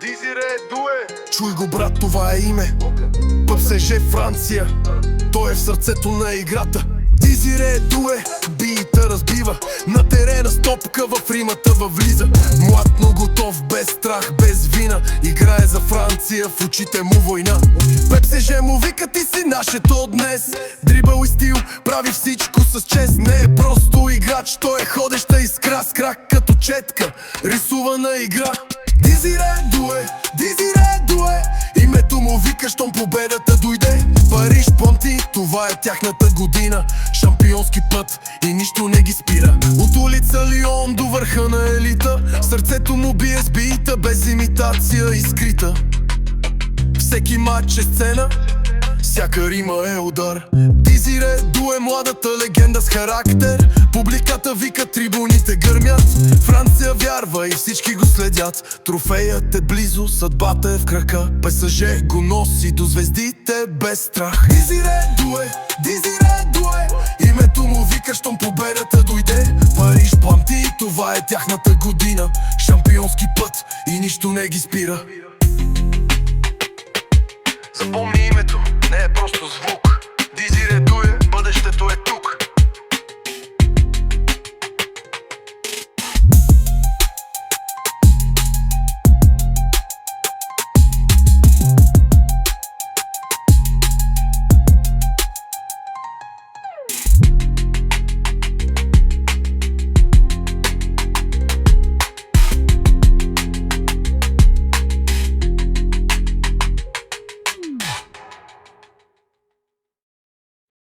Дизире Дуе. Чуй го, брат, това е име. ПСЖ Франция, той е в сърцето на играта. Дизире Дуе, бита разбива, на терена с топка в римата въвлиза. Млад, но готов, без страх, без вина, играе за Франция, в очите му война. ПСЖ му вика, ти си нашето днес. Дрибъл и стил, прави всичко с чест. Не е просто играч, той е ходеща искра, с крак като четка, рисувана игра. Дизире Дуе, Дизире Дуе, името му вика, щом победата дойде. Париж, Понти, това е тяхната година. Шампионски път и нищо не ги спира. От улица Лион до върха на елита, сърцето му бие с бита, без имитация и скрита. Всеки матч е сцена, всяка рима е удар. Дизире Дуе, младата легенда с характер. Публиката вика, трибуните гърмят. Франция вярва и всички го следят. Трофеят е близо, съдбата е в крака. ПСЖ го носи до звездите без страх. Дизире Дуе, Дизире Дуе, името му вика, щом победата дойде. Париж, Понти, това е тяхната година. Шампионски път и нищо не ги спира. Запомни името, не е просто звук.